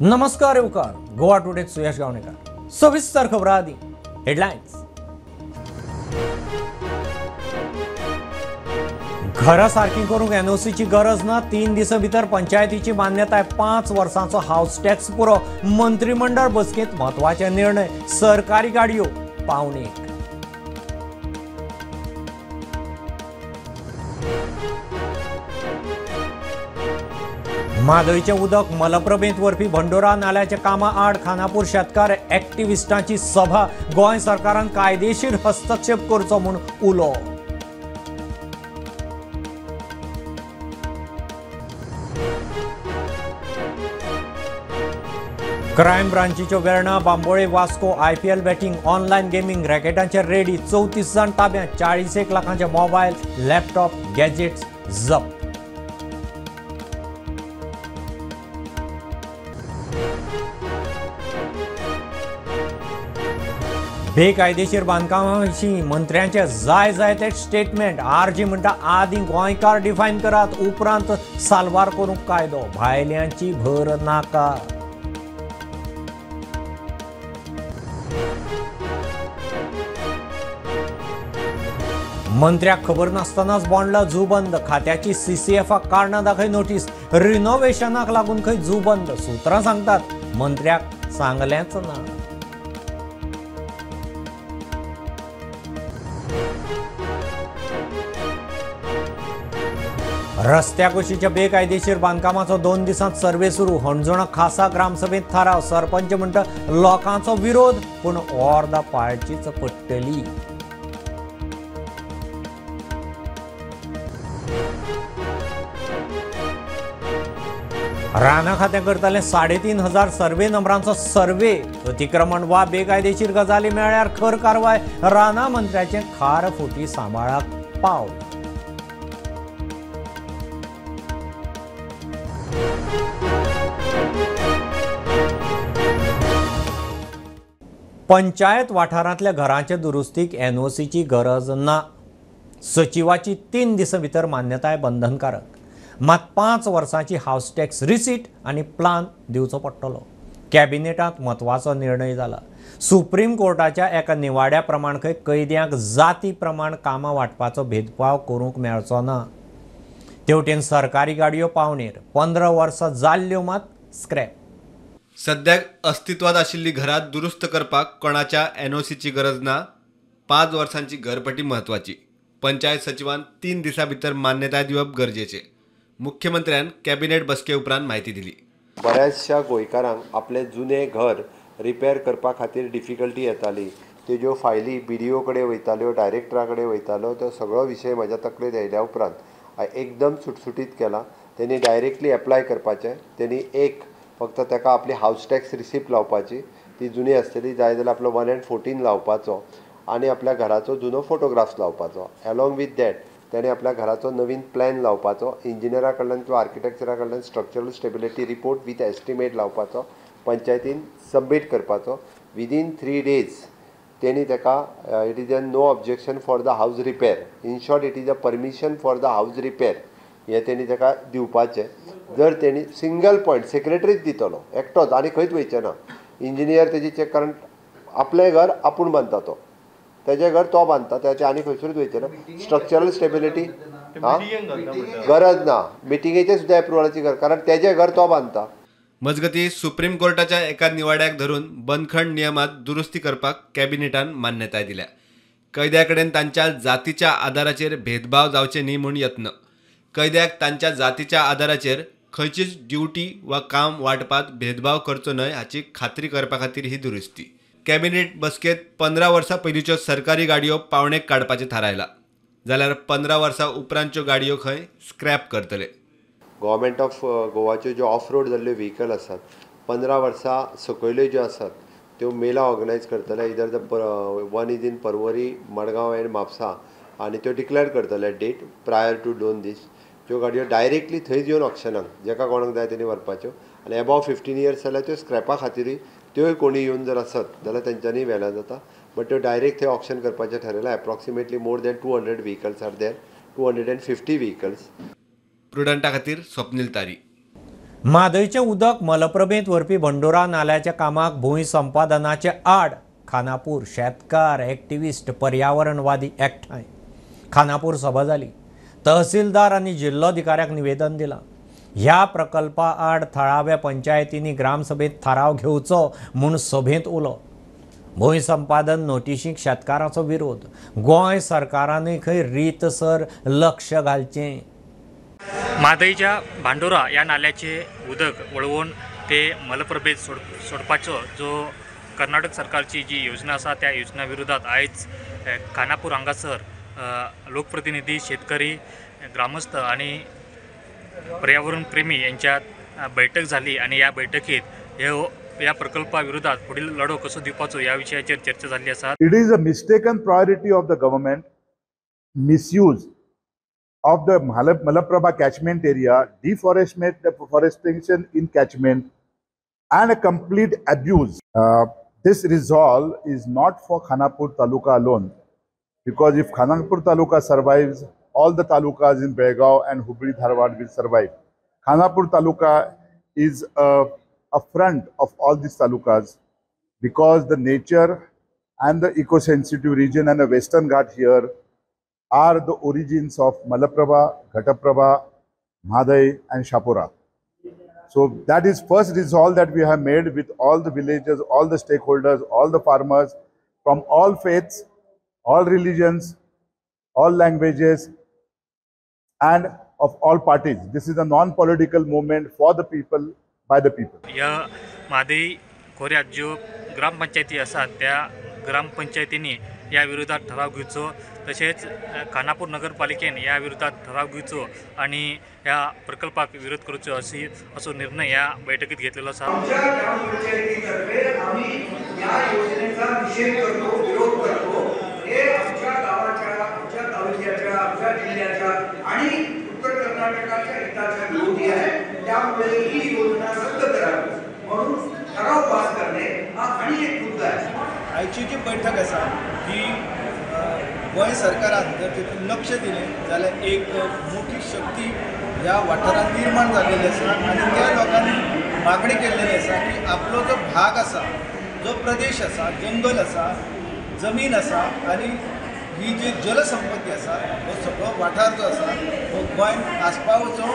नमस्कार येवकार गोवा टुडे सुयश गावणेकर सविस्तर खबरां आदी हेडलायन्स। घरां सारकी करूंक एनओसीची गरज ना, 3 दिसां भितर पंचायतीची मान्यताय, 5 वर्सांचो हाऊस टॅक्स पुरो। मंत्रिमंडळ बसकेंत म्हत्वाचे निर्णय, सरकारी गाडयो पावणे 1। म्हादयचें उदक मलप्रभेंत व्हरपी भंडोरा नाल्याच्या कामां आड खानापूर शेतकार एक्टिव्हिस्टांची सभा, गोंय सरकारान कायदेशीर हस्तक्षेप करचो म्हूण उलो। क्रायम ब्रांचीच्यो Verna, Bambolim, Vasco IPL betting, online gaming रॅकेटांचेर रेडी, 34 जाण ताब्यांत, 41 लाखांचे मोबायल, लॅपटॉप, गॅजेट्स जप्त। बेकायदेशीर बांदकामां विशीं मंत्र्यांचे जाय ते स्टेटमेंट, RG म्हणटा आदीं गोंयकार डिफायन करात, उपरांत साल्वार करूंक कायदो, भायल्यांची भर नाका। मंत्र्याक खबर नासतनाच बोंडला झू बंद, खात्याची CCFाक कारणां दाखय नोटीस, रिनोव्हेशनाक लागून खंय झू बंद, सुत्रां सांगतात मंत्र्याक सांगलेंच ना। रस्त्या कुशीच्या बेकायदेशीर बांदकामाचो 2 दिसांत सर्वे सुरू, हणजोणा खासा ग्रामसभेत थाराव, सरपंच म्हणटा लोकांचो विरोध पूण अर्द पाळचीच पडटली। राना खातें करतले 3,500 सर्वे नंबरांचो सर्वे, अतिक्रमण वा बेकायदेशीर गजाली मेळ्ळ्यार खर कारवाय, राना मंत्र्याचें खार फुटी सांबाळाक पावल। पंचायत वाठारांतल्या घरांच्या दुरुस्तीक NOCची गरज ना, सचिवाची 3 दिसां भितर मान्यताय बंधनकारक, मात 5 वर्सांची हाऊस टॅक्स रिसीट आनी प्लान दिवचो पडटलो। कॅबिनेटांत म्हत्वाचो निर्णय जाला, सुप्रीम कोर्टाच्या एका निवाड्या प्रमाण खंय कैद्यांक जाती प्रमाण कामां वांटपाचो भेदभाव करूंक मेळचो ना। तेवटेन सरकारी गाडयो पावणेर, 15 वर्सां जाल्ल्यो मात स्क्रॅप। सद्याक अस्तित्वात आशिल्ली घरां दुरुस्त करपाक कोणाच्या NOCची गरज ना, 5 वर्सांची घरपट्टी म्हत्वाची, पंचायत सचिवान 3 दिसां भितर मान्यताय दिवप गरजेचे, मुख्यमंत्र्यान कॅबिनेट बसके उपरांत म्हायती दिली। बऱ्याचशा गोंयकारांक आपले जुने घर रिपेर करपा खातीर डिफिकल्टी येताली, तेज्यो फायली BDO कडेन वयताल्यो, डायरेक्टरा कडेन वयताल्यो, तो सगळो विशय म्हाज्या तकलेंत येयल्या उपरांत एकदम सुटसुटीत केला। तेणी डायरेक्टली एप्लाय करपाचें, तेणी फक्त ताका आपली हाऊस टॅक्स रिसिप्ट लावपाची, ती जुनी आसतली, जाय जाल्यार आपलो 114 लावपाचो आनी आपल्या घराचो जुनो फोटोग्राफ्स लावपाचो। अलॉंग वीथ दॅट तेणें आपल्या घराचो नवीन प्लॅन लावपाचो, इंजिनियरा कडल्यान किंवा आर्किटेक्चरा कडल्यान structural stability report with estimate लावपाचो, पंचायतीन सबमीट करपाचो। विदीन 3 days तेणी ताका it is no objection for the house repair, in short it is a permission for the house repair, हें तेणी ताका दिवपाचें। जर तेणी सिंगल पॉयंट सेक्रेटरीच दितलो एकटोच आनी खंयच वयचें ना, इंजिनियर तेजी चॅक, कारण आपलें घर आपूण बांदता, तो तेजें घर तो बांदता, तेचे आनी खंयसरूच वयचें ना। स्ट्रक्चरल स्टेबिलिटी गरज ना, मिटिंगेचे सुद्दां एप्रुवलाची गरज, कारण तेजें घर तो बांदता। मजगती सुप्रीम कोर्टाच्या एका निवाड्याक धरून बंदखंड नियमात दुरुस्ती करपाक कॅबिनेटान मान्यताय दिल्या। कैद्या कडेन तांच्या जातीच्या आदाराचेर भेदभाव जावचे न्ही म्हूण यत्न, कैद्याक तांच्या जातीच्या आदाराचेर खंयचीच ड्युटी वा काम वांटपात भेदभाव करचो न्हय हाची खात्री करपा खातीर ही दुरुस्ती। कॅबिनेट बसकेत 15 वर्सां पयलींच्यो सरकारी गाडयो पावणेक काडपाचें थारायला, जाल्यार 15 वर्सां उपरांतच्यो गाडयो खंय स्क्रॅप करतले। गव्हर्मेंट ऑफ गोवाच्यो ज्यो ऑफ रोड जाल्ल्यो व्हेकल आसात, 15 वर्सां सकयल्यो ज्यो आसात त्यो मेला ऑर्गनायज करतले, इधर the one is in Porvorim, Madgaon end Mapusa, आनी त्यो डिक्लेअर करतले डेट प्रायर टू 2 दीस। ज्यो गाडयो डायरेक्टली थंयच येवन ऑप्शनाक जेका कोणाक जाय तेणी व्हरपाच्यो, आनी अबाव 15 years जाल्यार त्यो स्क्रॅपा खातीरूय त्योय कोणी येवन जर आसत जाल्यार तेंच्यांनी व्हेल्यार जाता, बट त्यो डायरेक्ट थंय ऑप्शन करपाचें ठरयलां। Approximately more than 200 vehicles are there, 250 vehicles. प्रुडंटा खातीर स्वप्नील तारी। म्हादयचें उदक मलप्रभेंत व्हरपी बंडोरा नाल्याच्या कामाक भूंय संपादनाचे आड खानापूर शेतकार एक्टिविस्ट पर्यावरणवादी एकठांय. खानापूर सभा जाली. तहसीलदार आनी जिल्लोधिकाऱ्याक निवेदन दिलां. ह्या प्रकल्पा आड थळाव्या पंचायतींनी ग्रामसभेत थाराव घेवचो म्हूण सभेत उलो. भूंय संपादन नोटिशीक शेतकारांचो विरोध. गोंय सरकारानूय खंय रीतसर लक्ष घालचें. म्हादयच्या भांडोरा या नाल्याचे उदक वळवून ते मलप्रभेत सोडपाचो जो कर्नाटक सरकारची जी योजना आसा त्या योजना विरोधात आयज खानापूर हांगासर लोकप्रतिनिधी, शेतकरी, ग्रामस्थ आणि पर्यावरण प्रेमी यांच्यात बैठक झाली आणि या बैठकीत या प्रकल्पा विरोधात पुढील लढो कसो दिवपाचो या विशयाचेर चर्चा झाली आसा. It is a mistaken priority of the government, misuse of the Malaprabha catchment area, deforestation in catchment, and a complete abuse. This resolve is not for Khanapur Taluka alone, because if Khanapur Taluka survives, all the talukas in Belgaum and Hubli Dharwad will survive. Khanapur Taluka is a front of all these talukas because the nature and the eco-sensitive region and the Western Ghat here are the origins of Malaprabha, Ghataprabha, Mhaday and Shapura. So that is first resolve that we have made with all the villagers, all the stakeholders, all the farmers from all faiths, all religions, all languages and of all parties. This is a non-political movement for the people, by the people. या म्हादय खोऱ्यात ज्यो ग्रामपंचायती आसात त्या ग्रामपंचायतींनी या विरोधात ठराव घेवचो, तसेच खानापूर नगरपालिकेन या विरोधात ठराव घेवचो आणि ह्या प्रकल्पाक विरोध करचो असो निर्णय या बैठकीत घेतलेलो आसा. आमच्या ग्रामपंचायतीतर्फे आम्ही या योजनेचा निषेध करतो, विरोध करतो. हे आमच्या गावाच्या, आमच्या तालुक्याच्या, आमच्या जिल्ह्याच्या आणि उत्तर कर्नाटकाच्या हिताच्या विरोधी आहे. त्यामुळे ही योजना रद्द करावी म्हणून ठराव पास करणे हा आणि एक मुद्दा आहे. आयची जी बैठक आसा ही गोंय सरकारान जर तितून लक्ष दिलें जाल्यार एक मोठी शक्ती ह्या वाठारांत निर्माण जाल्लेली आसा आनी त्या लोकांनी मागणी केल्लेली आसा की आपलो जो भाग आसा, जो प्रदेश आसा, जंगल आसा, जमीन आसा आनी ही जी जलसंपत्ती आसा हो सगळो वाठार जो आसा हो गोंयांत आस्पावचो,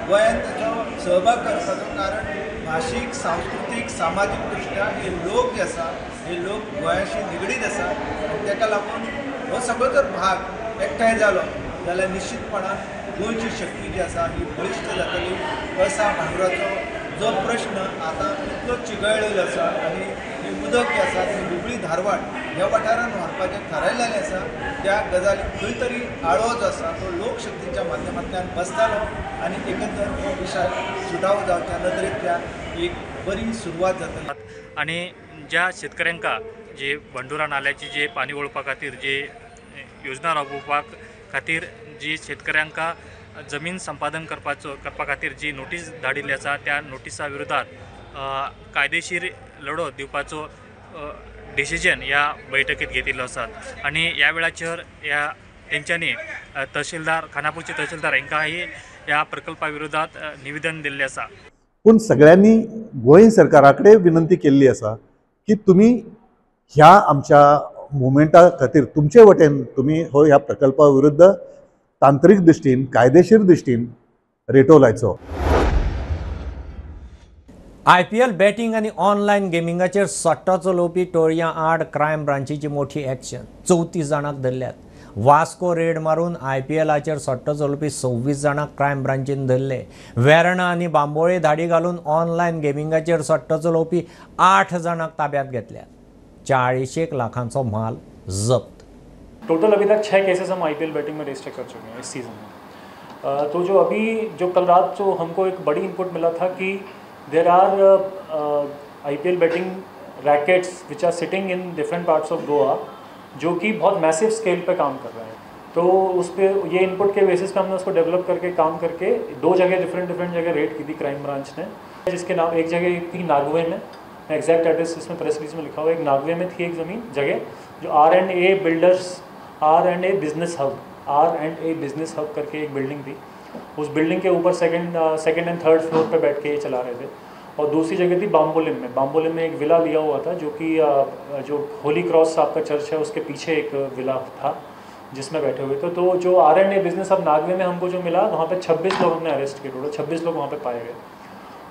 गोंयांत ताचो सहभाग करपाचो. कारण भाशीक, सांस्कृतीक, सामाजीक दृश्ट्या हे लोक जे आसा हे लोक गोंयाशी निगडीत आसा आनी ताका लागून हो सगळो जर भाग एकठांय जालो जाल्यार निश्चितपणान गोंयची शक्ती जी आसा ही बळिश्ट जातली. कळसा भांगराचो जो प्रश्न आतां इतलो चिगळलेलो आसा आनी हे उदक जे आसा ते हुबळी धारवाड ह्या वाठारांत व्हरपाचें थारायलेलें आसा. त्या गजालीक खंय तरी आळो जो आसा तो लोकशक्तीच्या माध्यमांतल्यान बसतालो आनी एकंदर हो विशय सुटावो जावच्या नदरेंतल्यान एक बरी सुरवात जातली. आणि ज्या शेतकऱ्यांका जे बंडोरा नाल्याची जे पाणी ओळपा खातीर जे योजना राबोवपाक खातीर जी शेतकऱ्यांका जमीन संपादन करपा खातीर जी नोटीस धाडिल्ली आसा त्या नोटिसा विरोधात कायदेशीर लढो दिवपाचो डिसिजन या बैठकीत घेतिल्लो आसा. आणि ह्या वेळाचेर ह्या तेंच्यांनी तहसीलदार, खानापूरचे तहसीलदार हांकांय ह्या प्रकल्पा विरोधात निवेदन दिल्लें आसा. पूण सगळ्यांनी गोंय सरकारा कडेन विनंती केल्ली आसा की तुमी ह्या आमच्या मुवमेंटा खातीर तुमचे वटेन तुमी हो ह्या प्रकल्पा विरुद्ध तांत्रीक दृश्टीन, कायदेशीर दृश्टीन रेटो लायचो. IPL बॅटिंग आनी ऑनलायन गेमिंगाचेर सट्टो चलोवपी टोळयां आड क्रायम ब्रांचीची मोठी एक्शन. 34 जाणांक धरल्यात. वास्को रेड मारून IPLाचेर सट्टो चलोवपी 26 जाणांक क्रायम ब्रांचीन धरले. वेर्णा आनी बांबोळे धाडी घालून ऑनलायन गेमिंगाचेर सट्टो चलोवपी 8 जाणांक ताब्यात घेतल्यात. 40 लाखांचो माल जप्त. टोटल अभी तक 6 केसेस हम IPL बैटिंग में रजिस्टर कर चुके हैं इस सीज़न में. तो जो कल रात जो हमको एक बड़ी इनपुट मिला था कि there are IPL batting rackets which are sitting in different parts of Goa जो कि बहुत मैसिव स्केल पे काम कर रहे हैं. तो उस पर ये इनपुट के बेसिस पे हमने उसको डेवलप करके काम करके 2 जगह डिफरेंट जगह रेड की थी क्राइम ब्रांच ने, जिसके नाम एक जगह थी नागवे में, एग्जैक्ट एड्रेस इसमें प्रेस रिलीज में लिखा हुआ है. एक नागवे में थी एक ज़मीन जगह जो R&A बिजनेस हब करके एक बिल्डिंग थी. उस बिल्डिंग के ऊपर सेकंड एंड थर्ड फ्लोर पे बैठ के ये चला रहे थे। और दूसरी जगह थी बाम्बोलिम में एक विला लिया हुआ था, जो कि जो होली क्रॉस आपका चर्च है उसके पीछे एक विला था जिसमें बैठे हुए थे। तो जो R&A बिजनेस अब नागवे में हमको जो मिला, वहाँ पे 26 लोग हमने अरेस्ट किए, टोटल 26 लोग वहाँ पे पाए गए।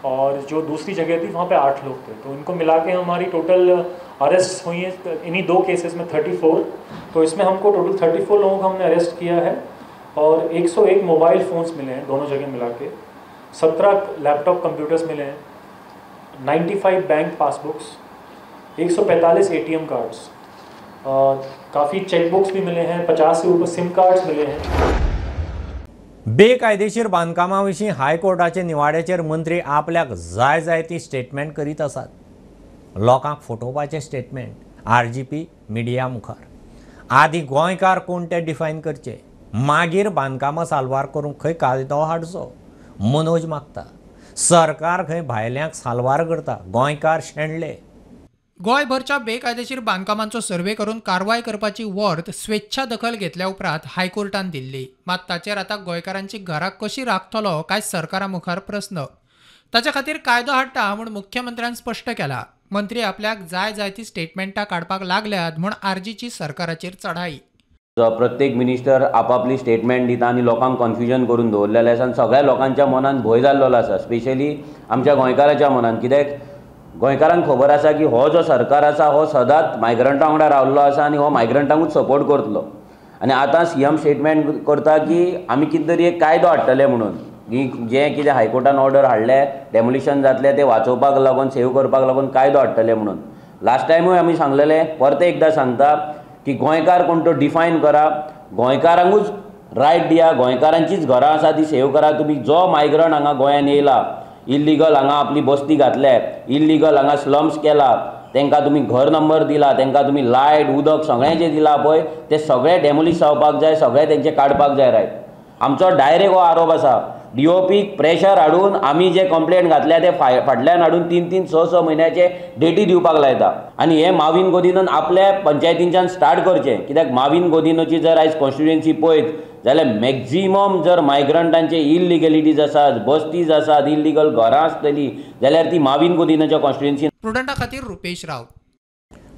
और जो दूसरी जगह थी वहाँ पे 8 लोग थे। तो इनको मिला के हमारी टोटल अरेस्ट हुई है इन्हीं 2 केसेस में 34। तो इसमें हमको टोटल 34 लोगों को हमने अरेस्ट किया है और 101 मोबाइल फ़ोन्स मिले हैं दोनों जगह मिला के, 17 लैपटॉप कंप्यूटर्स मिले हैं, 95 बैंक पासबुक्स, 145 ATM कार्ड्स, काफ़ी चेकबुक्स भी मिले हैं, 50 से ऊपर सिम कार्ड्स मिले हैं। बेकायदेशीर बांदकामाविशीं हायकोर्टाचे निवाड्याचेर मंत्री आपल्याक जाय ती स्टेटमेंट करीत आसात. लोकांक फटोवपाचें स्टेटमेंट RGP मिडिया मुखार. आदी गोंयकार कोण ते डिफायन करचे, मागीर बांदकामां साल्वार करूंक खंय कायदो हाडचो. मनोज मागता. सरकार खंय भायल्यांक साल्वार करता, गोंयकार शेणले. गोंयभरच्या बेकायदेशीर बांदकामांचो सर्वे करून कारवाय करपाची वर्त स्वेच्छा दखल घेतल्या उपरांत हायकोर्टान दिल्ली. मात ताचेर आतां गोंयकारांची घरां कशी राखतलो काय सरकारा मुखार प्रस्न. ताचे खातीर कायदो हाडटा म्हूण मुख्यमंत्र्यान स्पश्ट केला. मंत्री आपल्याक जाय ती स्टेटमेंटां काडपाक लागल्यात म्हूण आरजीची सरकाराचेर चढाई. प्रत्येक मिनिस्टर आपापली स्टेटमेंट दिता आनी लोकांक कन्फ्युजन करून दवरलेले आसा आनी सगळ्या लोकांच्या मनान भंय जाल्लो आसा, स्पेशली आमच्या गोंयकाराच्या मनान. कित्याक गोंयकारांक खबर आसा की हो जो सरकार आसा हो सदांच मायग्रंटां वांगडा रावल्लो आसा आनी हो मायग्रंटांकूच सपोर्ट करतलो. आनी आतां CM स्टेटमेंट करता की आमी कितें तरी एक कायदो हाडटले म्हणून, जें कितें हायकोर्टान ऑर्डर हाडले डेमोलिशन जातले ते वाचोवपाक लागून सेव करपाक लागून कायदो हाडटले म्हणून. लास्ट टायमूय आमी सांगलेले, परते एकदां सांगता की गोंयकार कोण तो डिफायन करा, गोंयकारांकूच रायट दिया, गोंयकारांचीच घरां आसा ती सेव करा. तुमी जो मायग्रंट हांगा गोंयान येयला, इल्लिगल हांगा आपली बस्ती घातल्या, इल्लिगल हांगा स्लम्स केला, तांकां तुमी घर नंबर दिला, तांकां तुमी लायट उदक सगळें जें दिलां पळय तें सगळें डेमोलिश जावपाक जाय, सगळें तेंचें काडपाक जाय रायट. आमचो डायरेक्ट हो आरोप आसा. DOPक प्रेशर हाडून आमी जे कंप्लेंट घातल्या ते फाटल्यान हाडून 3-3, 6-6 म्हयन्याचे डेटी दिवपाक लायता. आनी हे माविन गोदिनान आपल्या पंचायतींच्यान स्टार्ट करचें. कित्याक माविन गोदिनाची जर आयज कॉन्स्टिट्युएन्सी पळयत जाल्यार मॅक्झिमम जर मायग्रंटांचे इल्लिगलिटीज आसात, बस्तीज आसात, इल्लिगल घरां आसतलीं जाल्यार ती माविन गोदिनाच्या कॉन्स्टिट्युएन्सीन. प्रुडंटा खातीर रुपेश राव.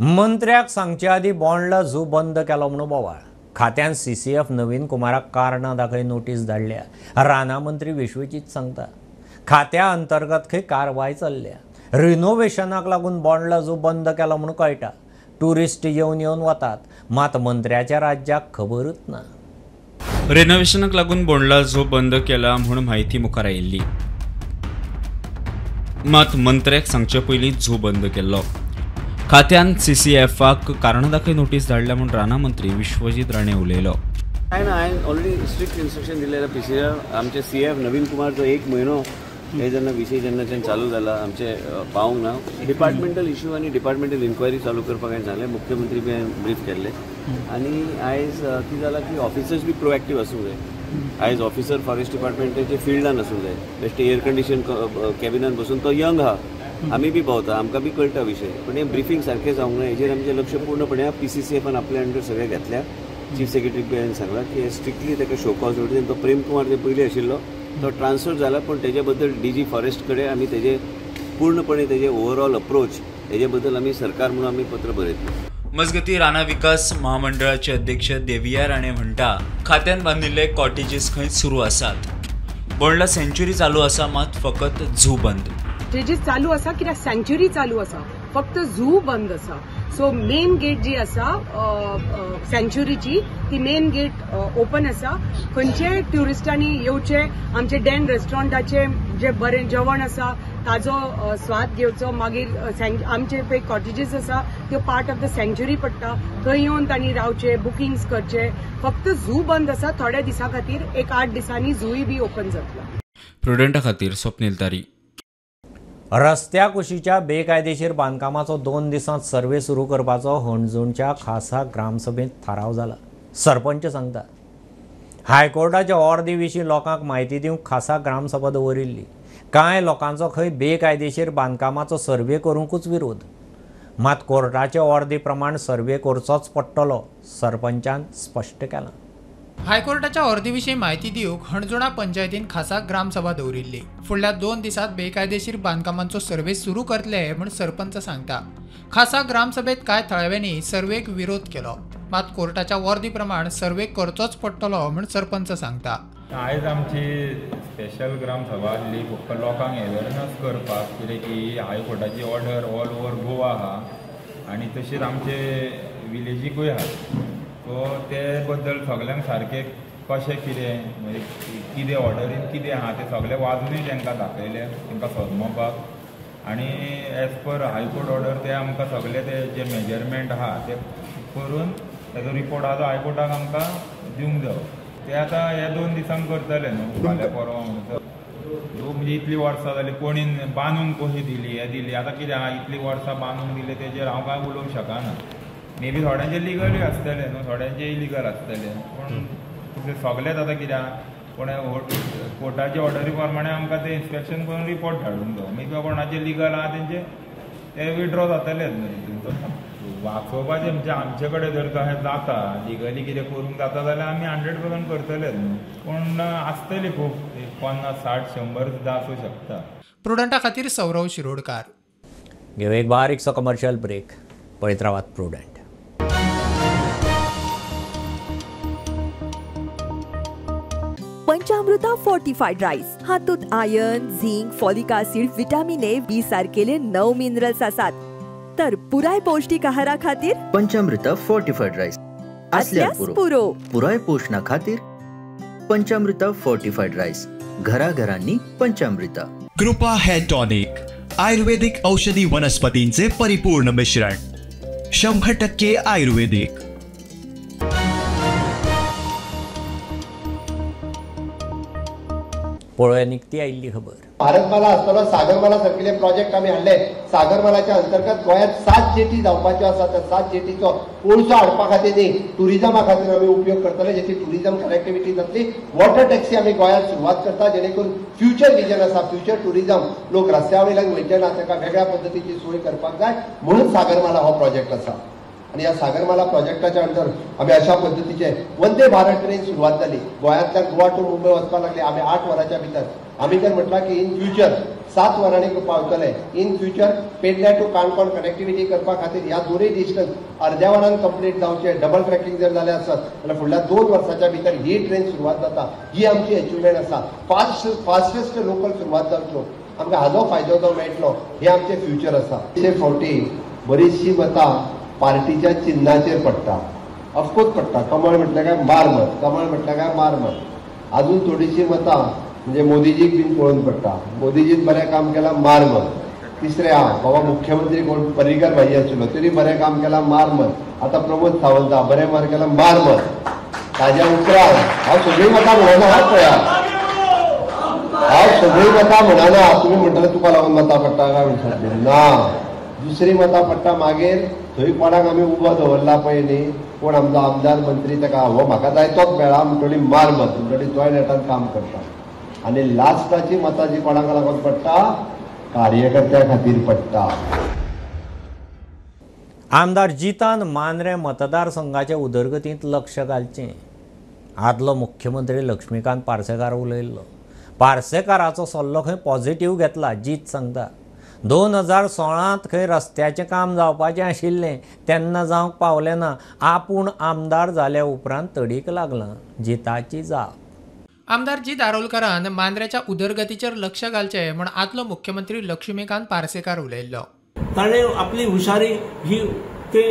मंत्र्याक सांगचे आदी बोंडला झू बंद केलो म्हणून बोवाळ. खात्यान CCF नवीन कुमाराक कारणां दाखय नोटीस धाडल्या. राना मंत्री विश्वजीत सांगता खात्या अंतर्गत खंय कारवाय चल्ल्या. रिनोव्हेशनाक लागून बोंडला झू बंद केलो म्हणून कळटा. ट्युरिस्ट येवन वतात, मात मंत्र्याच्या राज्याक खबरूच ना. रेनोव्हेशनाक लागून बोंडला झू बंद केला म्हणून म्हायती मुखार आयिल्ली, मात मंत्र्याक सांगचे पयलीं झू बंद केल्लो. खात्यान CCFक कारणां दाखय नोटीस धाडल्या म्हणून राना मंत्री विश्वजीत राणे उलयलो. काय ना, हांवें ऑलरेडी स्ट्रिक्ट इन्स्ट्रक्शन दिलेलं PCR आमचे CF नवीन कुमारचो 1 म्हयनो हे जेन्ना विशय जेन्नाच्यान चालू जाला आमचे पावूंक ना. डिपार्टमेंटल इश्यू आनी डिपार्टमेंटल इन्क्वायरी चालू करपाक हांवें सांगलें. मुख्यमंत्री बी हांवें ब्रीफ केल्ले. आनी आयज कितें जालां की ऑफिसर्स बी प्रोएक्टीव आसूंक जाय. आयज ऑफिसर फॉरेस्ट डिपार्टमेंटाचे फिल्डान आसूंक जाय. बेश्टे एअर कंडिशन कॅबिनान बसून तो यंग आहा, आमी बी भोंवता, आमकां बी कळटा विशय. पण हें ब्रिफींग सारकें जावंक ना. हेजेर आमचें लक्ष पूर्णपणे PCCFन आपल्या अंडर सगळें घेतल्या. चीफ सेक्रेटरीक बी हांवें सांगलां की स्ट्रिक्टली ताका शो कॉज नोटीस. तो प्रेम कुमार जे पयलीं आशिल्लो तो ट्रान्सफर जाला, पण तेजे बद्दल DG फॉरेस्ट कडेन आमी तेजे पूर्णपणे तेजे ओवरऑल अप्रोच तेजे बद्दल आमी सरकार म्हणून आमी पत्र बरयतले. मजगती राणा विकास महामंडळाचे अध्यक्ष देविया राणे म्हणटा खात्यान बांदिल्ले कॉटेजीस खंय सुरू आसात. बोंडला सेंच्युरी चालू आसा, मात फकत झू बंद. कॉटेजीस चालू आसा कित्याक सेंच्युरी चालू आसा, फक्त झू बंद आसा. सो मेन गेट जी आसा सेंच्युरीची ती मेन गेट ओपन आसा. खंयचे ट्युरिस्टांनी येवचे, आमचे डॅन रेस्टॉरंटाचे जे बरें जेवण आसा ताजो स्वाद घेवचो. मागीर आमचे पळय कॉटेजीस आसा त्यो पार्ट ऑफ द सेंच्युरी पडटा, थंय येवन तांणी रावचे, बुकिंग्स करचे. फक्त झू बंद आसा थोड्या दिसां खातीर. एक 8 दिसांनी झूय बी ओपन जातलो. प्रुडंटा खातीर स्वप्नील तारी. रस्त्या कुशीच्या बेकायदेशीर बांदकामाचो 2 दिसांत सर्वे सुरू करपाचो हणजूणच्या खासा ग्रामसभेत थाराव जाला. सरपंच सांगता हायकोर्टाच्या ऑर्दी विशीं लोकांक म्हायती दिवंक खासा ग्रामसभा दवरिल्ली. कांय लोकांचो खंय बेकायदेशीर बांदकामाचो सर्वे करूंकूच विरोध, मात कोर्टाचे ऑर्दी प्रमाण सर्वे करचोच पडटलो, सरपंचान स्पश्ट केलां. हायकोर्टाच्या अर्देविशीं म्हायती दिवंक हणजुणा पंचायतीन खासा ग्रामसभा दवरिल्ली. फुडल्या 2 दिसांत बेकायदेशीर बांदकामांचो सर्वे सुरू करतले म्हूण सरपंच सांगता. खासा ग्रामसभेत कांय थळाव्यांनी सर्वेक विरोध केलो, मात कोर्टाच्या वर्दी प्रमाण सर्वे करचोच पडटलो म्हूण सरपंच सांगता. आयज आमची स्पेशल ग्रामसभा आसली फक्त लोकांक अवेरनस करपाक, कित्याक की हायकोर्टाची ऑर्डर ऑल ओवर गोवा आहा आनी तशीच आमचे विलेजीकूय आहा. सो ते बद्दल सगळ्यांक सारकें कशें कितें म्हणजे कितें ऑर्डरीन कितें आहा तें सगळें वाचूनय तांकां दाखयलें तांकां समजपाक. आनी एज पर हायकोर्ट ऑर्डर ते आमकां सगळे ते जे मेजरमेंट आहा ते करून तेजो रिपोर्ट आहा तो हायकोर्टाक आमकां दिवंक जाय. ते आतां हे 2 दिसांक करतले न्हू, फाल्यां परवा म्हणून. म्हणजे इतलीं वर्सां जालीं कोणीन बांदून कशी दिली हे दिली. आतां कितें आहा इतलीं वर्सां बांदून दिले तेजेर हांव कांय उलोवंक शकना. मे बी थोड्यांचे लिगलूय आसतले न्हू, थोड्यांचे इलिगल आसतले, पूण सगळेच आतां कित्याक कोणें कोर्टाच्या ऑर्डरी प्रमाणे आमकां ते इन्स्पेक्शन करून रिपोर्ट धाडूंक जाय. मे बी कोणाचे लिगल आहा तेंचे ते विड्रॉ जातलेच न्हू. वाचोवपाचें म्हणजे आमचे कडेन जर तशें जाता लिगली कितें करूंक जाता जाल्यार आमी 100% करतलेच न्हू. पूण आसतली खूब 50, 60, 100 सुद्दां आसूं शकता. प्रुडंटा खातीर सौरव शिरोडकार. घेऊ एक बारीकसो कमर्शियल ब्रेक. पळयत रावात प्रुडंट. पंचामृता फोर्टिफाइड राईस हातूंत iron, zinc, folic acid, vitamin A, B सारकेले 9 मिनरल्स आसात. तर पुराय पौष्टिक आहारा खातीर पंचामृता फोर्टिफाइड राईस असल्यास पुरो. पुराय पोषणा खातीर पंचामृता फोर्टिफाइड राईस. घराघरांनी पंचामृता. कृपा हेअर टॉनिक आयुर्वेदिक औषधी वनस्पतींचे परिपूर्ण मिश्रण, 100% आयुर्वेदिक. पळय निकती आयिल्ली खबर. भारतमाला आसतलो सागरमाला सारकिले प्रोजेक्ट आमी हाडले. सागरमालाच्या अंतर्गत गोंयांत 7 जेटी जावपाच्यो आसात. त्या 7 जेटीचो कोळसो हाडपा खातीर न्ही टुरिजमा खातीर आमी उपयोग करतले, जेची टुरिजम कनेक्टिविटी जातली. वॉटर टॅक्सी आमी गोंयांत सुरवात करता, जेणे करून फ्युचर विजन आसा, फ्युचर टुरिजम. लोक रस्त्या वयल्यान वयचे ना, ताका वेगळ्या पद्दतीची सोय करपाक जाय म्हणून सागरमाला हो प्रोजेक्ट आसा. आणि या सागरमाला प्रोजेक्टाच्या अंडर आमी अशा पद्दतीचे वंदे भारत ट्रेन सुरवात जाली. गोंयांतल्यान गोवा टू मुंबय वचपाक लागले आमी 8 वरांच्या भितर. आमी तर म्हटलां की इन फ्युचर 7 वरांनी पावतले. इन फ्युचर पेडण्या टू काणकोण कनेक्टिविटी करपा खातीर ह्या दोनूय डिस्टन्स अर्द्या वरान कंप्लीट जावचे. डबल ट्रॅकिंग जर जालें आसत जाल्यार फुडल्या 2 वर्सांच्या भितर ही ट्रेन सुरवात जाता. ही आमची अचिवमेंट आसा. फास्टेस्ट लोकल सुरवात जावच्यो, आमकां हाजो फायदो जो मेळटलो, हे आमचे फ्युचर आसा. ते फावटी बरीचशी मतां पार्टीच्या चिन्हाचेर पडटा. ऑफकोर्स पडटा. कमळ म्हटल्यार काय मारमत, कमळ म्हटल्यार काय मारमत. अजून थोडीशी मतां म्हणजे मोदीजीक बीन पळोवन पडटा. मोदीजीन बरें काम केलां मारमत. तिसरे बाबा मुख्यमंत्री कोण पर्रीकर भाई आशिल्लो तरी बरें काम केलां मारमत. आता प्रमोद सावंत बरें मार केलां मारमत. ताज्या उपरांत हांव सगळीं मतां म्हणना हात पळयात. हांव सगळीं मतां म्हणना. तुमी म्हणटले तुका लागून मतां पडटा काय म्हणटा ना. दुसरी मतां पडटा मागीर थंय कोणाक आमी उबो दवरला पळय न्ही, कोण आमचो आमदार मंत्री ताका हो म्हाका जाय तोच मेळ्ळा म्हणटली मारमत, म्हणटली तोय नेटान काम करता. आनी लास्टाची मतां जी कोणाक लागून पडटा, कार्यकर्त्या खातीर पडटा. आमदार जितान मांद्रे मतदारसंघाच्या उदरगतींत लक्ष घालचें. आदलो मुख्यमंत्री लक्ष्मीकांत पार्सेकार उलयल्लो. पार्सेकाराचो सल्लो खंय पॉझिटिव्ह घेतला. जीत सांगता 2016 खंय रस्त्याचें काम जावपाचें आशिल्लें तेन्ना जावंक पावलें ना. आपूण आमदार जाल्या उपरांत तडीक लागलां. जिताची जाप. आमदार जी दारोलकरान मांद्रेच्या उदरगतीचेर लक्ष घालचें म्हूण आदलो मुख्यमंत्री लक्ष्मीकांत पार्सेकार उलयल्लो. ताणें आपली हुशारी ही ते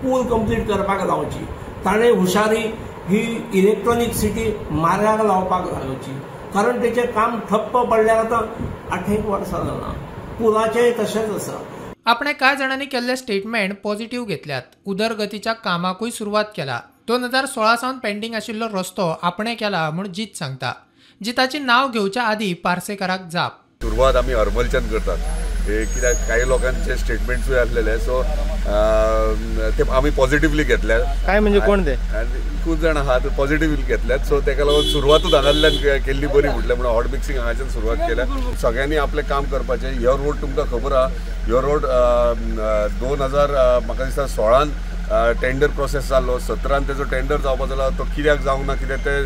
पूल कंप्लीट करपाक लावची. ताणें हुशारी ही इलेक्ट्रॉनिक सिटी मार्गाक लावपाक लावची. कारण तेचें काम ठप्प पडल्यार आतां 8 वर्सां जालां. पुलाचेंय तशेंच आसा. आपणे कांय जाणांनी केल्ले स्टेटमेंट पॉझिटिव्ह घेतल्यात. उदरगतीच्या कामाकूय सुरवात केला. 2016 सावन पेंडींग आशिल्लो रस्तो आपणे केला म्हूण जीत सांगता. जिताची नांव घेवच्या आदी पार्सेकाराक जाप. सुरवात आमी हरमलच्यान करतात. कित्याक काही लोकांचे स्टेटमेंट्सूय आसलेले, सो ते आमी पॉझिटिव्हली घेतल्या. काय म्हणजे कोण ते खूब जाण आहात पॉझिटिव्हली घेतल्यात. सो ताका लागून सुरवातूच हांगातल्यान केल्ली बरी म्हटल्यार म्हणून हॉट मिक्सिंग हांगाच्यान सुरवात केल्या. सगळ्यांनी आपलें काम करपाचें. ह्यो रोड तुमकां खबर आहा, ह्यो रोड 2000 म्हाका दिसता 16 टेंडर प्रोसेस जाल्लो 17 तेजो टेंडर जावपाक जालो तो कित्याक जावंक ना कित्याक ते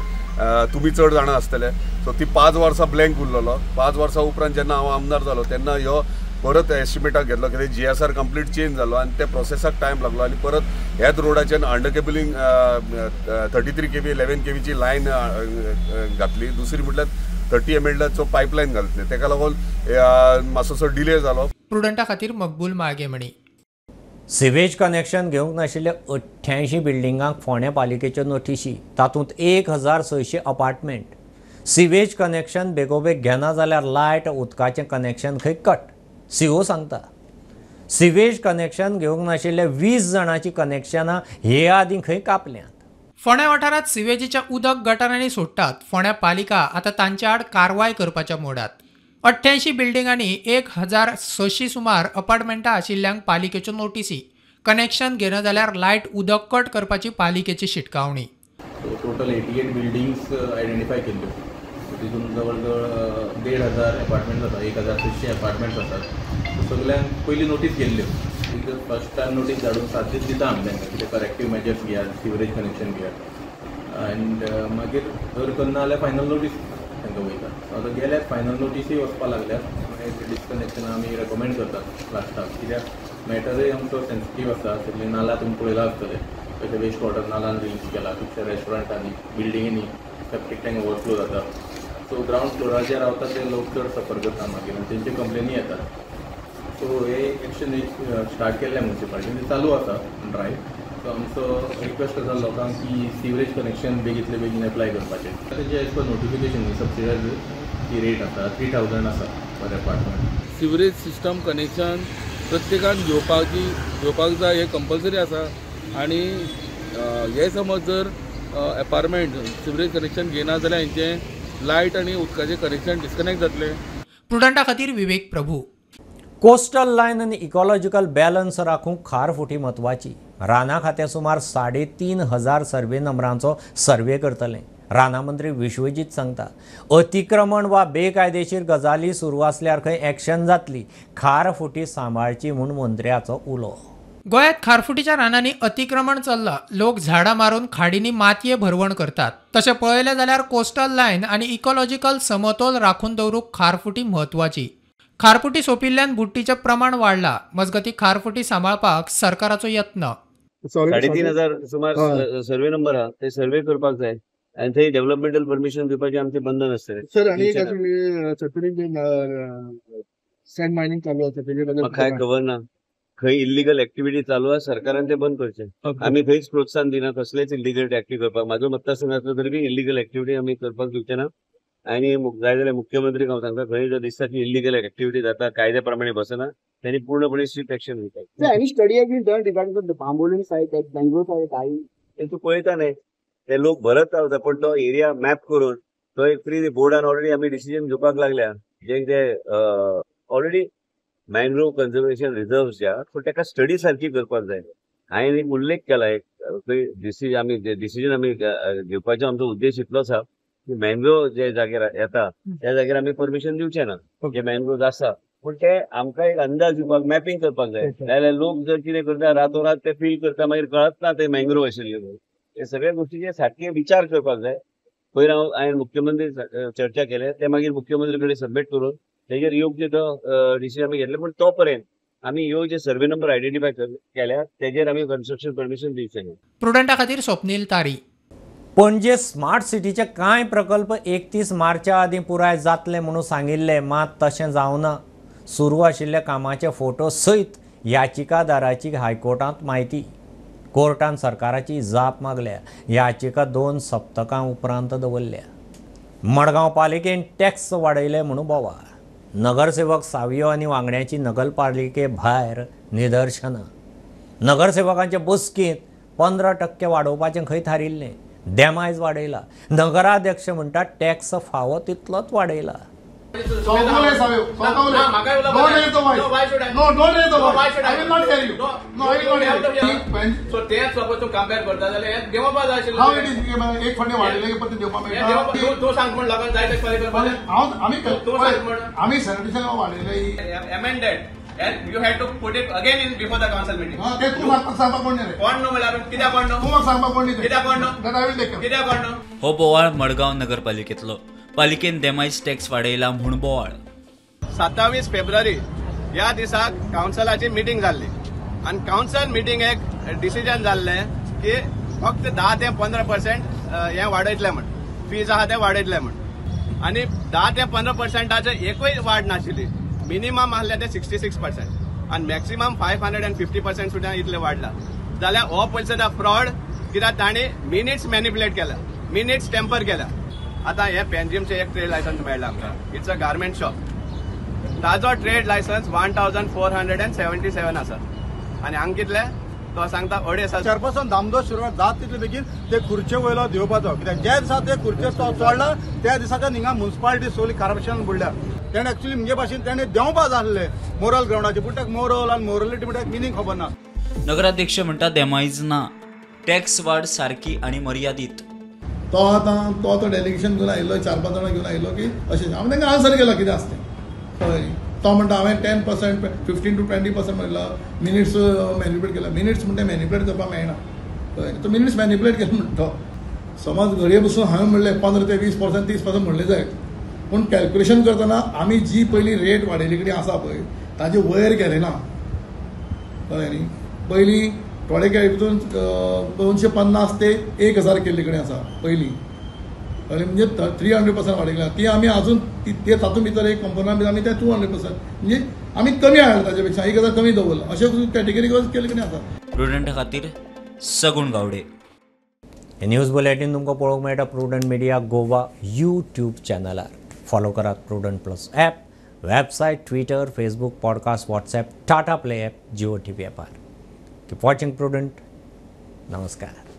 तुमी चड जाणां आसतले. सो ती 5 वर्सां ब्लँक उरलेलो. 5 वर्सां उपरांत जेन्ना हांव आमदार जालो तेन्ना ह्यो परत एस्टिमेटाक घेतलो कित्याक GSR कंप्लीट चेंज जालो आनी त्या प्रोसेसाक टायम लागलो आनी परत ह्याच रोडाचेर अंडर केबलिंग 33 kV 11 kVची लायन घातली. दुसरी म्हटल्यार 30 mlचो पायपलायन घातले. तेका लागून मातसोसो डिले जालो. प्रुडंटा खातीर मकबूल माळगेमणी. सिवेज कनेक्शन घेवंक नाशिल्ले 88 बिल्डिंगांक फोंड्या पालिकेच्यो नोटीशी, तातूंत 1600 अपार्टमेंट. सिवेज कनेक्शन बेगोबेग घेना जाल्यार लायट उदकाचें कनेक्शन खंय कट. CO सांगता सिवेज कनेक्शन घेवंक नाशिल्ले 20 जाणांची कनेक्शनां हे आदीं खंय कापल्यांत. फोंड्या वाठारांत सिवेजीच्या उदक गटारांनी सोडटात. फोंड्या पालिका आतां तांच्या आड कारवाय करपाच्या मोडात. 88 बिल्डिंगांनी 1600 सुमार अपार्टमेंटां आशिल्ल्यांक पालिकेच्यो नोटीसी. कनेक्शन घेना जाल्यार लायट उदक कट करपाची पालिकेची शिटकावणी. टोटल 88 बिल्डिंग्स आयडेंटिफाय केल्ल्यो. तितून जवळ जवळ 1500 अपार्टमेंट्स आसात. 1600 अपार्टमेंट्स आसात. सगळ्यांक पयली नोटीस केल्ल्यो. फर्स्ट टायम नोटीस धाडून 7 दीस दिता आमी तांकां कितें करेक्टीव मेजर्स घेयात, सिवरेज कनेक्शन घेयात. एंड मागीर जर करना जाल्यार फायनल नोटीस तांकां वयता. आतां गेल्यात फायनल नोटीसूय वचपा लागल्यात. मागीर डिस्कनेक्शन आमी रेकमेंड करतात लास्टाक. कित्याक मॅटरूय आमचो सेन्सिटीव आसा. सगळीं नाला तुमी पळयला आसतले कशें वेस्ट वॉटर नालान रिलीज केला. खुबशा रेस्टॉरंटांनी बिल्डिंगेनी सेप्टीक टँक ओवरफ्लो जाता. सो ग्रावंड फ्लोराचेर रावता ते लोक चड सफर करता मागीर आनी तेंच्यो कंप्लेनी येतात. सो हे एक्शन स्टार्ट केल्लें म्युनिसिपालिटीन चालू आसा ड्रायव. सो आमचो रिक्वेस्ट आसा लोकांक की सिवरेज कनेक्शन बेगीतले बेगीन एप्लाय करपाचें. तेजे एज पर नोटिफिकेशन सबसिडायज ती रेट आसा 3000 आसा पर अपार्टमेंट. सिवरेज सिस्टम कनेक्शन प्रत्येकान घेवपाक जाय हे कंपल्सरी आसा. आनी हे समज जर अपार्टमेंट सिवरेज कनेक्शन घेना जाल्यार हेंचें लायट आनी उदकाचें कनेक्शन डिस्कनेक्ट जातलें. प्रुडंटा खातीर विवेक प्रभू. कोस्टल लायन आनी इकॉलॉजिकल बॅलन्स राखूंक खारफुटी म्हत्वाची. राना खातें सुमार 3500 सर्वे नंबरांचो सर्वे करतलें. राना मंत्री विश्वजीत सांगता अतिक्रमण वा बेकायदेशीर गजाली सुरू आसल्यार खंय एक्शन जातली. खारफुटी सांबाळची म्हूण मंत्र्याचो उलो. गोंयांत खारफुटीच्या रानांनी अतिक्रमण चल्लां. लोक झाडां मारून खाडींनी मातये भरवण करतात. तशें पळयलें जाल्यार कोस्टल लायन आनी इकॉलॉजिकल समतोल राखून दवरूंक खारफुटी म्हत्वाची. खारफुटी सोंपिल्ल्यान बुट्टीचें प्रमाण वाडलां. मजगतीं खारफुटी सांबाळपाक सरकाराचो यत्न. 3500 सुमार सर्वे नंबर आहा ते सर्वे करपाक जाय आनी थंय डेव्हलपमेंटल परमिशन दिवपाचें आमचें बंधन आसतलें. सर आनी सँड मायनिंग चालू आसा तेजे बद्दल म्हाका कांय खबर ना. खंय इल्लीगल एक्टिविटी चालू आसा सरकारान ते बंद करचें. आमी खंयच प्रोत्साहन दिना कसलेच इल्लीगल एक्टिविटी करपाक. म्हाजो मतदारसंघांतलो तरी बी इल्लीगल एक्टिविटी आमी करपाक दिवचे ना. आनी जाय जाल्यार मुख्यमंत्रीक हांव सांगता खंय जर दिसता की इल्लीगल एक्टिविटी जाता कायद्या प्रमाणे बसना त्यांनी पूर्णपणे स्ट्रिक्ट एक्शन घेतात. Any study has been done regarding the Bambolim site at Bangalore site आई ते तूं पळयता न्हय ते लोक भरत रावता पण तो एरिया मॅप करून तो एक फ्री बोर्डान ऑलरेडी आमी डिसिजन घेवपाक लागल्या जे ते ऑलरेडी मॅनग्रोव कन्झर्वेशन रिझर्व्स जे आहा सो ताका स्टडी सारकी करपाक जाय. हांवें एक उल्लेख केला एक डिसिजन आमी घेवपाचो आमचो उद्देश इतलोच आसा की मॅनग्रोव जे जाग्यार येता त्या जाग्यार आमी परमिशन दिवचे ना. जे मॅनग्रोव्ज आसा पूण ते आमकां एक अंदाज दिवपाक मॅपिंग करपाक जाय. नाजाल्यार लोक जर कितें करता रातोरात ते फील करता मागीर कळत ना ते मॅनग्रोव आशिल्ले. हे सगळ्या गोष्टीचे सारखे विचार करपाक जाय. पयलीं हांवें मुख्यमंत्री चर्चा केले ते मागीर मुख्यमंत्री कडेन सबमीट करून तेजेर योग्य तो डिसिजन आमी घेतले. पूण तो पर्यंत आमी ह्यो जे सर्वे नंबर आयडेंटिफाय केल्या तेजेर आमी कन्स्ट्रक्शन परमिशन दिवचें ना. प्रुडंटा खातीर स्वप्नील तारी. पणजे स्मार्ट सिटीचे कांय प्रकल्प 31 मार्चा आदीं पुराय जातले म्हणून सांगिल्ले मात तशें जावना. सुरू आशिल्ल्या कामाचे फोटो सयत याचिकादाराची हायकोर्टांत म्हायती. कोर्टान सरकाराची जाप मागल्या. याचिका 2 सप्तकां उपरांत दवरल्या. मडगांव पालिकेन टॅक्स वाडयले म्हणून बोवाळ. नगरसेवक सावयो आनी वांगड्यांची नगरपालिके भायर निदर्शनां. नगरसेवकांचे बसकेंत 15% वाडोवपाचें खंय थारिल्लें. डेमायज वाडयला. नगराध्यक्ष म्हणटा टॅक्स फावो तितलोच वाडयला. and you had to put it again in before the council meeting. ते तू म्हाका सांगपाक कोण रे कोण न्हू म्हळ्यार कित्याक कोण न्हू तू म्हाका सांगपाक कोण रे कित्याक कोण न्हू that I will take care. कित्याक कोण न्हू हो बोवाळ मडगांव नगरपालिकेतलो. पालिकेन डेमाईज टॅक्स वाडयला म्हूण बोवाळ. 27 फेब्रुवारी ह्या दिसाक काउन्सिलाची मिटींग जाल्ली आनी काउन्सिल मिटींगेक डिसिजन जाल्लें की फक्त 10 ते 15% हें वाडयतले म्हण फीज आहा ते वाडयतले म्हण आनी 10 ते 15%चे एकूय वाड नाशिल्ली. मिनिमम आहले ते 66% आनी मॅक्सिमम 550% सुद्दां इतले वाडला. जाल्यार हो पयलीं फ्रॉड कित्याक तांणी मिनिट्स मॅनिप्युलेट केला मिनिट्स टेम्पर केला. आतां हे पेनजिमचे एक ट्रेड लायसन्स मेळ्ळा आमकां. It's a garment shop. ताजो ट्रेड लायसन्स 1477 आसा आनी हांगा कितले तो सांगता 2.5 चेअरपर्सन दामोदर शिरवाड जात तितले बेगीन ते खुर्चे वयलो देवपाचो कित्याक ज्या दिसा ते खुर्चे चोडला त्या दिसाच्यान हिंगा म्युन्सिपालिटी सगळी करप्शन बुडल्या. तेणें एक्चुअली म्हणजे भाशेन तेणें देंवपा जाय आसलें मोरल ग्राउंडाचेर पूण ताका मोरल आनी मोरलिटी म्हणटा मिनींग खबर ना. नगराध्यक्ष म्हणटा डेमाईज ना. टॅक्स वाड सारकी आणि मर्यादीत. तो आतां डेलिगेशन घेवन आयिल्लो 4-5 जाणां घेवन आयिल्लो की अशें हांवें तांकां आन्सर केला कितें आसतें कळ्ळें न्ही. तो म्हणटा हांवें 10% 15 to 20% म्हणला मिनिट्स मॅनिप्युलेट केला. मिनिट्स म्हणटा मॅनिप्युलेट करपाक मेळना कळ्ळें. तो मिनिट्स मॅनिप्युलेट केला म्हणटा. समज घडये बसून हांवें म्हणलें 15 ते 20% 30% म्हणलें जाय पूण कॅल्क्युलेशन करतना आमी जी पयली रेट वाडयली कडेन आसा पळय ताजे वयर गेले ना कळ्ळें न्ही. पयलीं थोडे हितून 250 ते 1000 केल्ले कडेन आसा पयलीं कळ्ळें. म्हणजे 300% वाडयला ती आमी अजून ते तातूंत भितर एक कंपना भितर आमी ते 200% म्हणजे आमी कमी हाडला ताजे पेक्षा 1000 कमी दवरला अशें कॅटेगरी केले कडेन आसा. प्रुडंट खातीर सगुण गावडे. हे न्यूज बुलेटिन तुमकां पळोवंक मेळटा प्रुडंट मिडिया गोवा यूट्यूब चॅनलार. फॉलो करात Prudent plus app, website, Twitter, Facebook, podcast, WhatsApp, Tata Play app, Jio TV ॲपार. Keep watching Prudent. नमस्कार.